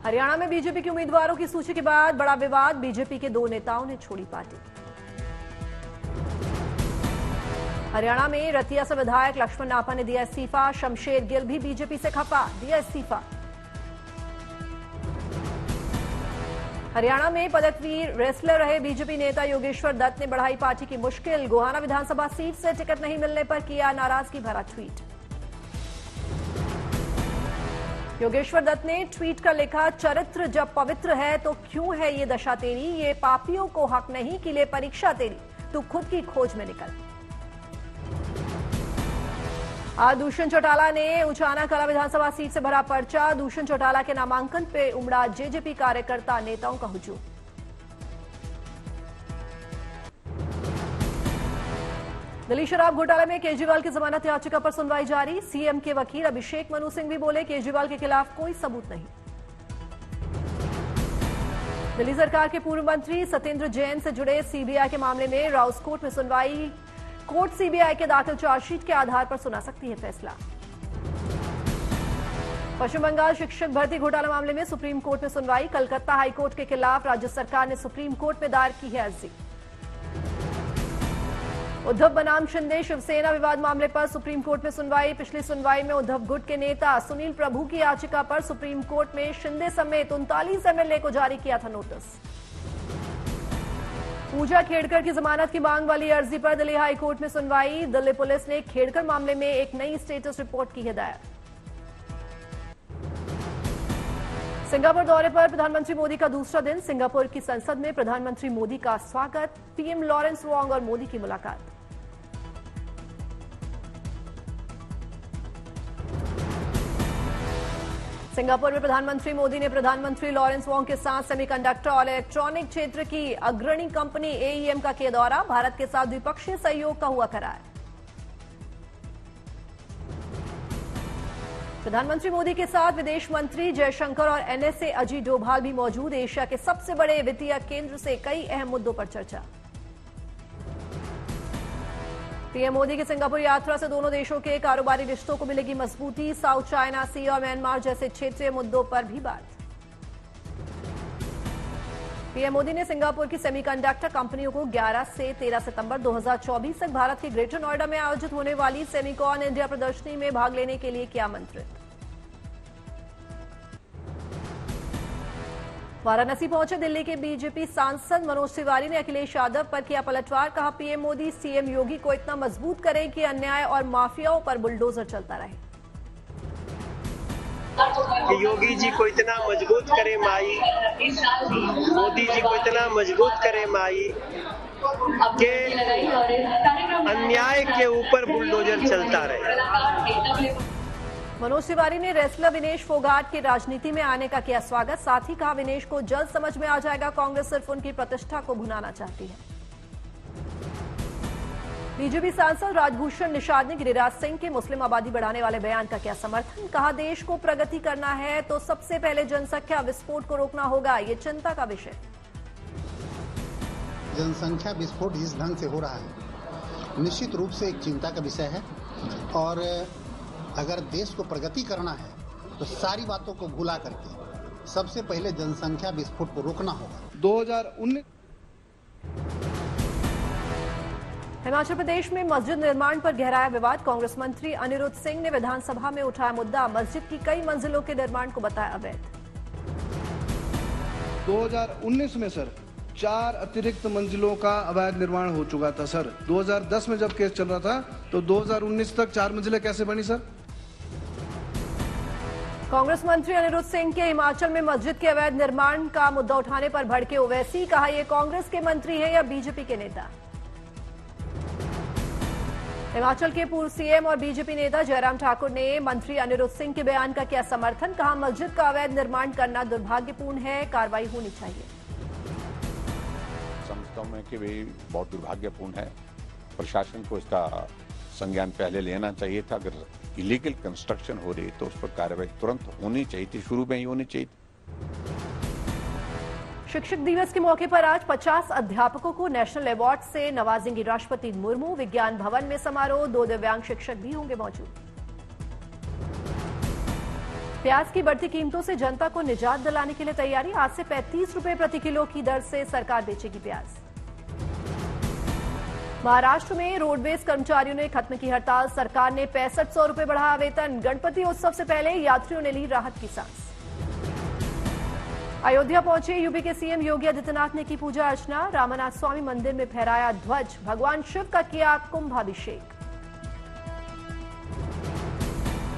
हरियाणा में बीजेपी के उम्मीदवारों की सूची के बाद बड़ा विवाद, बीजेपी के 2 नेताओं ने छोड़ी पार्टी। हरियाणा में रतिया से विधायक लक्ष्मण नापा ने दिया इस्तीफा, शमशेर गिल भी बीजेपी से खफा, दिया इस्तीफा। हरियाणा में पदकवीर रेसलर रहे बीजेपी नेता योगेश्वर दत्त ने बढ़ाई पार्टी की मुश्किल, गोहाना विधानसभा सीट से टिकट नहीं मिलने पर किया नाराजगी भरा ट्वीट। योगेश्वर दत्त ने ट्वीट कर लिखा, चरित्र जब पवित्र है तो क्यों है ये दशा तेरी, ये पापियों को हक नहीं कि ले परीक्षा तेरी, तू खुद की खोज में निकल। आज दुष्यंत चौटाला ने उचाना कला विधानसभा सीट से भरा पर्चा, दुष्यंत चौटाला के नामांकन पे उमड़ा जेजेपी कार्यकर्ता नेताओं का हुजूम। दिल्ली शराब घोटाले में केजरीवाल की जमानत याचिका पर सुनवाई जारी, सीएम के वकील अभिषेक मनु सिंह भी बोले केजरीवाल के खिलाफ कोई सबूत नहीं। दिल्ली सरकार के पूर्व मंत्री सत्येंद्र जैन से जुड़े सीबीआई के मामले में राउस कोर्ट में सुनवाई, कोर्ट सीबीआई के दाखिल चार्जशीट के आधार पर सुना सकती है फैसला। पश्चिम बंगाल शिक्षक भर्ती घोटाला मामले में सुप्रीम कोर्ट में सुनवाई, कलकत्ता हाईकोर्ट के खिलाफ राज्य सरकार ने सुप्रीम कोर्ट में दायर की है अर्जी। उद्धव बनाम शिंदे शिवसेना विवाद मामले पर सुप्रीम कोर्ट में सुनवाई, पिछली सुनवाई में उद्धव गुट के नेता सुनील प्रभु की याचिका पर सुप्रीम कोर्ट में शिंदे समेत 39 एमएलए को जारी किया था नोटिस। पूजा खेड़कर की जमानत की मांग वाली अर्जी पर दिल्ली हाई कोर्ट में सुनवाई, दिल्ली पुलिस ने खेड़कर मामले में एक नई स्टेटस रिपोर्ट की है दायर। सिंगापुर दौरे पर प्रधानमंत्री मोदी का दूसरा दिन, सिंगापुर की संसद में प्रधानमंत्री मोदी का स्वागत, पीएम लॉरेंस वोंग और मोदी की मुलाकात। सिंगापुर में प्रधानमंत्री मोदी ने प्रधानमंत्री लॉरेंस वोंग के साथ सेमीकंडक्टर और इलेक्ट्रॉनिक क्षेत्र की अग्रणी कंपनी एईएम का किया दौरा, भारत के साथ द्विपक्षीय सहयोग का हुआ करार। प्रधानमंत्री मोदी के साथ विदेश मंत्री जयशंकर और एनएसए अजीत डोभाल भी मौजूद, एशिया के सबसे बड़े वित्तीय केंद्र से कई अहम मुद्दों पर चर्चा। पीएम मोदी की सिंगापुर यात्रा से दोनों देशों के कारोबारी रिश्तों को मिलेगी मजबूती, साउथ चाइना सी और म्यांमार जैसे क्षेत्रीय मुद्दों पर भी बात। पीएम मोदी ने सिंगापुर की सेमीकंडक्टर कंपनियों को 11 से 13 सितंबर 2024 तक भारत के ग्रेटर नोएडा में आयोजित होने वाली सेमिकॉन इंडिया प्रदर्शनी में भाग लेने के लिए किया आमंत्रित। वाराणसी पहुंचे दिल्ली के बीजेपी सांसद मनोज तिवारी ने अखिलेश यादव पर किया पलटवार, कहा पीएम मोदी सीएम योगी को इतना मजबूत करें कि अन्याय और माफियाओं पर बुलडोजर चलता रहे। योगी जी को इतना मजबूत करे माई, मोदी जी को इतना मजबूत करे माई कि अन्याय के ऊपर बुलडोजर चलता रहे। मनोज तिवारी ने रेसलर विनेश फोगाट के राजनीति में आने का किया स्वागत, साथ ही कहा विनेश को जल्द समझ में आ जाएगा कांग्रेस सिर्फ उनकी प्रतिष्ठा को भुनाना चाहती है। बीजेपी सांसद राजभूषण निषाद ने गिरिराज सिंह के मुस्लिम आबादी बढ़ाने वाले बयान का किया समर्थन, कहा देश को प्रगति करना है तो सबसे पहले जनसंख्या विस्फोट को रोकना होगा, ये चिंता का विषय। जनसंख्या विस्फोट जिस ढंग से हो रहा है निश्चित रूप से एक चिंता का विषय है, और अगर देश को प्रगति करना है तो सारी बातों को भुला करके सबसे पहले जनसंख्या विस्फोट को रोकना होगा। 2019 हिमाचल प्रदेश में मस्जिद निर्माण पर गहराया विवाद, कांग्रेस मंत्री अनिरुद्ध सिंह ने विधानसभा में उठाया मुद्दा, मस्जिद की कई मंजिलों के निर्माण को बताया अवैध। 2019 में सर 4 अतिरिक्त मंजिलों का अवैध निर्माण हो चुका था सर। 2010 में जब केस चल रहा था तो 2019 तक 4 मंजिलें कैसे बनी सर? कांग्रेस मंत्री अनिरुद्ध सिंह के हिमाचल में मस्जिद के अवैध निर्माण का मुद्दा उठाने पर भड़के ओवैसी, कहा ये कांग्रेस के मंत्री है या बीजेपी के नेता। हिमाचल के पूर्व सीएम और बीजेपी नेता जयराम ठाकुर ने मंत्री अनिरुद्ध सिंह के बयान का किया समर्थन, कहा मस्जिद का अवैध निर्माण करना दुर्भाग्यपूर्ण है, कार्रवाई होनी चाहिए। समझता हूं मैं कि भी बहुत दुर्भाग्यपूर्ण है, प्रशासन को इसका संज्ञान पहले लेना चाहिए था। अगर इलीगल कंस्ट्रक्शन हो रही तो उस पर कार्रवाई तुरंत होनी चाहिए थी, शुरू में ही होनी चाहिए थी। शिक्षक दिवस के मौके पर आज 50 अध्यापकों को नेशनल अवार्ड से नवाजेंगी राष्ट्रपति मुर्मू, विज्ञान भवन में समारोह, 2 दिव्यांग शिक्षक भी होंगे मौजूद। प्याज की बढ़ती कीमतों से जनता को निजात दिलाने के लिए तैयारी। आज से 35 रुपए प्रति किलो की दर से सरकार बेचेगी प्याज। महाराष्ट्र में रोडवेज कर्मचारियों ने खत्म की हड़ताल। सरकार ने 6500 रुपए बढ़ाया वेतन। गणपति उत्सव से पहले यात्रियों ने ली राहत की सांस। अयोध्या पहुंचे यूपी के सीएम योगी आदित्यनाथ ने की पूजा अर्चना। रामानाथ स्वामी मंदिर में फहराया ध्वज। भगवान शिव का किया कुंभाभिषेक।